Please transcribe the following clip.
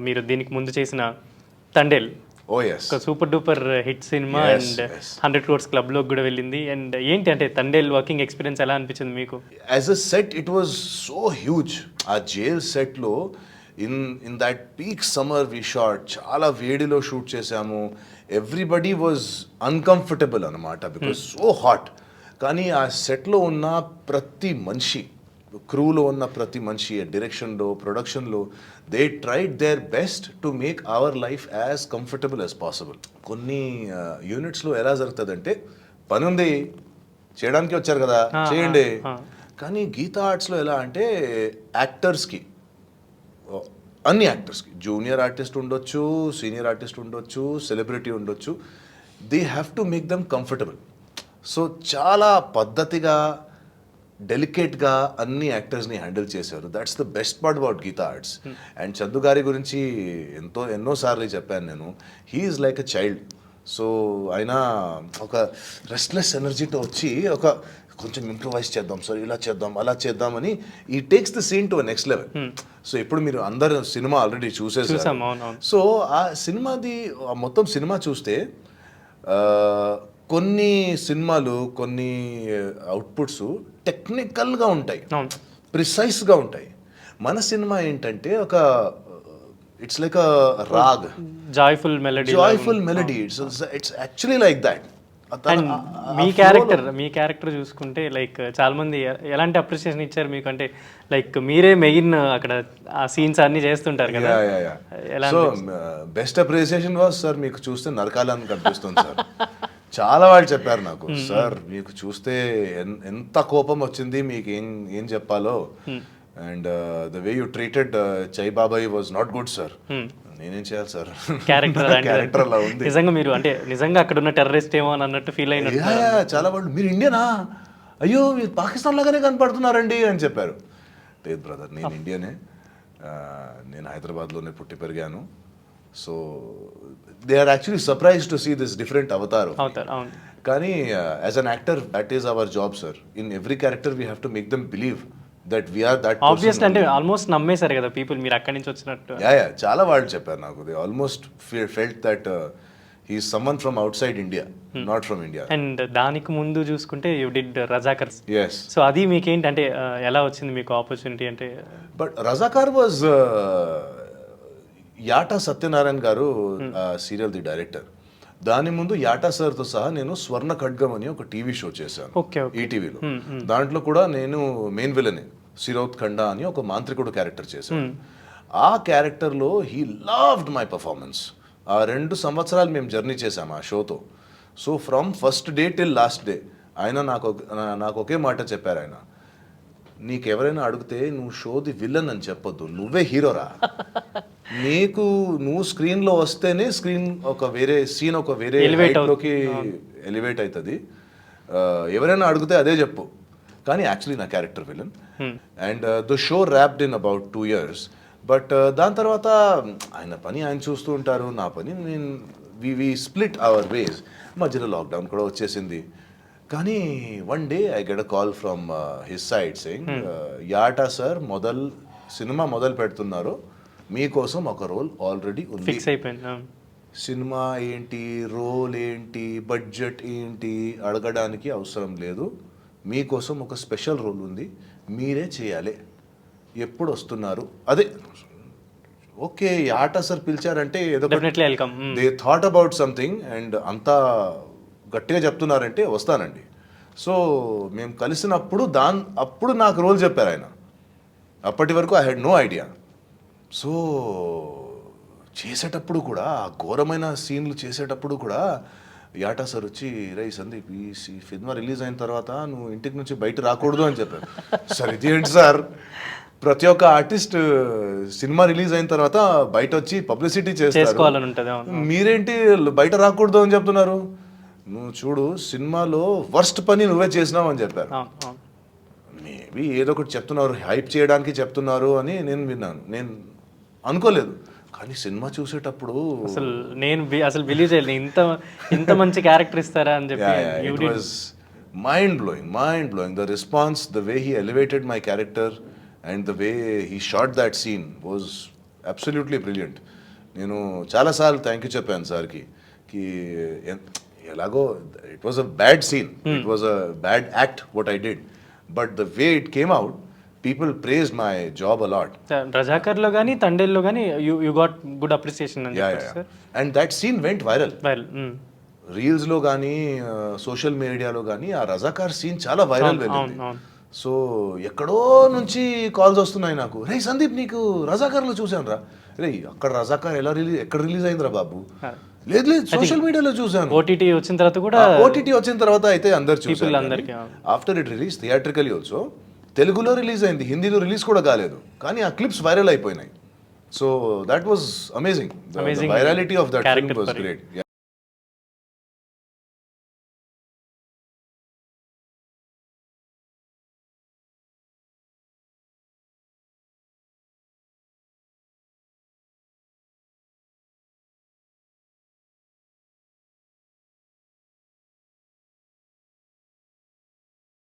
మీరు దీనికి ముందు చేసిన తండేల్ ఓ ఎస్ ఒక super duper hit cinema Yes, and yes. 100 crores క్లబ్లోకి కూడా వెళ్ళింది. అండ్ ఏంటి అంటే తండేల్ వర్కింగ్ ఎక్స్పీరియన్స్ ఎలా అనిపించింది మీకు? As a set it was so huge. ఆ జైల్ సెట్లో in that peak summer we shot, చాలా వేడిలో షూట్ చేసాము. ఎవ్రీబడి వాజ్ అన్కంఫర్టబుల్ అనమాట బికాస్ సో హాట్. కానీ ఆ సెట్లో ఉన్న ప్రతి మనిషి, క్రూలో ఉన్న ప్రతి మనిషి, డైరెక్షన్లో, ప్రొడక్షన్లో, they tried their best to make our life as comfortable as possible. కొన్ని యూనిట్స్లో ఎలా జరుగుతుందంటే, పని ఉంది చేయడానికి వచ్చారు కదా చేయండి. కానీ గీతా ఆర్ట్స్లో ఎలా అంటే యాక్టర్స్కి, అన్ని యాక్టర్స్కి, జూనియర్ ఆర్టిస్ట్ ఉండొచ్చు, సీనియర్ ఆర్టిస్ట్ ఉండొచ్చు, సెలబ్రిటీ ఉండొచ్చు, they have to make them comfortable. So చాలా పద్ధతిగా, డెలికేట్గా అన్ని యాక్టర్స్ని హ్యాండిల్ చేశారు. That's the best part about Geetha Arts. And Chandu గారి గురించి ఎన్నోసార్లు చెప్పాను నేను, he is like a child. So ఆయన ఒక రెస్ట్లెస్ ఎనర్జీతో వచ్చి ఒక కొంచెం ఇంప్రూవైజ్ చేద్దాం సార్, ఇలా చేద్దాం అలా చేద్దామని ఈ takes the scene to next level. So ఇప్పుడు మీరు అందరు సినిమా ఆల్రెడీ చూసేసారు. సో ఆ సినిమాది మొత్తం సినిమా చూస్తే కొన్ని సినిమాలు, కొన్ని అవుట్పుట్స్ టెక్నికల్గా ఉంటాయి, ప్రిసైజ్గా ఉంటాయి. మన సినిమా ఏంటంటే ఒక it's like a raag, joyful melody. It's actually like that. And మీ క్యారెక్టర్ చూసుకుంటే లైక్ చాలా మంది ఎలాంటి అప్రిసియేషన్ ఇచ్చారు మీకు? అంటే లైక్ మీరే మెయిన్ అక్కడ ఆ సీన్స్ అన్ని చేస్తుంటారు కదా. So best appreciation was, sir మీకు చూస్తే నరకాలని కనిపిస్తుంది సార్. చాలా వాళ్ళు చెప్పారు నాకు, సార్ మీకు చూస్తే ఎంత కోపం వచ్చింది, మీకు ఏం చెప్పాలో. And the way you treated చై బాబాయ్ వాజ్ నాట్ గుడ్ సార్. నేనేం చేయాలి సార్, క్యారెక్టర్ అలా ఉంది. నిజంగా మీరు అంటే నిజంగా అక్కడ ఉన్న టెర్రరిస్ట్ ఏమో అన్నట్టు ఫీల్ అయినట్టు. చాలా వాళ్ళు, మీరు ఇండియనా, అయ్యో మీరు పాకిస్తాన్ లాగానే కనపడుతున్నారండి అని చెప్పారు. లేదు బ్రదర్, నేను ఇండియనే, నేను హైదరాబాద్లోనే పుట్టి పెరిగాను. So they are actually surprised to see this different avatar. కానీ as an actor that is our job sir. In every character we have to make them believe that we are that. Obviously అంటే almost నమ్మేశారు కదా people మీరు అక్కడి నుంచి వచ్చినట్టు. చాలా వాళ్ళు చెప్పారు నాకు, they almost felt that he is someone from out side India, not from India. And దానికి ముందు చూసుకుంటే you did Razakar. yes. So అది మీకేంటి అంటే ఎలా వచ్చింది మీకు ఆపర్చునిటీ అంటే? బట్ రజాకర్ వాజ్ యాటా సత్యనారాయణ గారు సీరియల్ ది డైరెక్టర్. దాని ముందు యాటా సార్తో సహా నేను స్వర్ణ ఖడ్గం అని ఒక టీవీ షో చేశాను ఈటీవీలో. దాంట్లో కూడా నేను మెయిన్ విలనే, సిరౌత్ ఖండా అని ఒక మాంత్రికుడు క్యారెక్టర్ చేశాను. ఆ క్యారెక్టర్లో హీ లవ్డ్ మై పర్ఫార్మెన్స్. ఆ 2 సంవత్సరాలు మేము జర్నీ చేశాము ఆ షోతో. So from first day till last day ఆయన నాకు ఒకే మాట చెప్పారు. ఆయన, నీకెవరైనా అడిగితే నువ్వు షోది విలన్ అని చెప్పొద్దు, నువ్వే హీరోరా. నువ్వు స్క్రీన్లో వస్తేనే స్క్రీన్ ఒక వేరే సీన్, ఒక వేరే హైట్లోకి ఎలివేట్ అవుతుంది. ఎవరైనా అడిగితే అదే చెప్పు. కానీ యాక్చువల్లీ నా character villain. And the show wrapped in about 2 years. But దాని తర్వాత ఆయన పని ఆయన చూస్తూ ఉంటారు, నా పని నేను, వి స్ప్లిట్ అవర్ వేస్. మధ్యలో లాక్డౌన్ కూడా వచ్చేసింది. కానీ one day I get a call from his side saying, యాటా sir cinema మొదలు పెడుతున్నారు, మీకోసం ఒక రోల్ ఆల్రెడీ ఉంది. సినిమా ఏంటి, రోల్ ఏంటి, బడ్జెట్ ఏంటి అడగడానికి అవసరం లేదు, మీకోసం ఒక స్పెషల్ రోల్ ఉంది, మీరే చేయాలి, ఎప్పుడు వస్తున్నారు? అదే ఓకే, యాటా సార్ పిలిచారంటే ఏదో they thought about something and అంతా గట్టిగా చెప్తున్నారంటే వస్తానండి. సో మేము కలిసినప్పుడు అప్పుడు నాకు రోల్ చెప్పారు ఆయన. అప్పటి వరకు I had no idea. So చేసేటప్పుడు కూడా, ఆ ఘోరమైన సీన్లు చేసేటప్పుడు కూడా యాటా సార్ వచ్చి, రై సందీప్, ఈ సినిమా రిలీజ్ అయిన తర్వాత నువ్వు ఇంటికి నుంచి బయట రాకూడదు అని చెప్పారు. సార్ ఇది ఏంటి సార్, ప్రతి ఒక్క ఆర్టిస్ట్ సినిమా రిలీజ్ అయిన తర్వాత బయట వచ్చి పబ్లిసిటీ చేస్తారు, మీరేంటి బయట రాకూడదు అని చెప్తున్నారు? నువ్వు చూడు, సినిమాలో వర్స్ట్ పని నువ్వే చేసినావు అని చెప్పారు. మేబీ ఏదో ఒకటి చెప్తున్నారు, హైప్ చేయడానికి చెప్తున్నారు అని నేను విన్నాను. నేను అనుకోలేదు. కానీ సినిమా చూసేటప్పుడు అసలు బిలీవ్ చేయలేదు, ఇంత మంచి క్యారెక్టర్ ఇస్తారా అని చెప్పి. It was mind blowing. The response, the way he elevated my character and the way he shot that scene was absolutely brilliant. నేను చాలాసార్లు థ్యాంక్ యూ చెప్పాను సార్కి కి ఎలాగో it was a bad scene, it was a bad act what I did, but the way it came out people praise my job a lot. రజాకర్లో కానీ తండేల్లో కానీ యూ గాట్ గుడ్ అప్రిసియేషన్ అని చెప్పారు sir. And that scene went viral. Viral రీల్స్లో కానీ social మీడియాలో కానీ ఆ రజాకార్ సీన్ చాలా వైరల్ వెళ్ళింది. సో ఎక్కడో నుంచి కాల్స్ వస్తున్నాయి నాకు, రే సందీప్ నీకు రజాకార్లో చూశాను రా. రే అక్కడ రజాకార్ ఎక్కడ రిలీజ్ అయిందిరా బాబు? లేదు సోషల్ మీడియాలో చూసాను. ఓటీటీ వచ్చిన తర్వాత కూడా, ఓటీటీ వచ్చిన తర్వాత అయితే అందరు చూసారు. ఆఫ్టర్ ఇట్ రిలీజ్ థియేట్రికలీ ఆల్సో తెలుగులో రిలీజ్ అయింది, హిందీలో రిలీజ్ కూడా కాలేదు, కానీ ఆ క్లిప్స్ వైరల్ అయిపోయినాయి. So that was amazing. The virality of that film was great.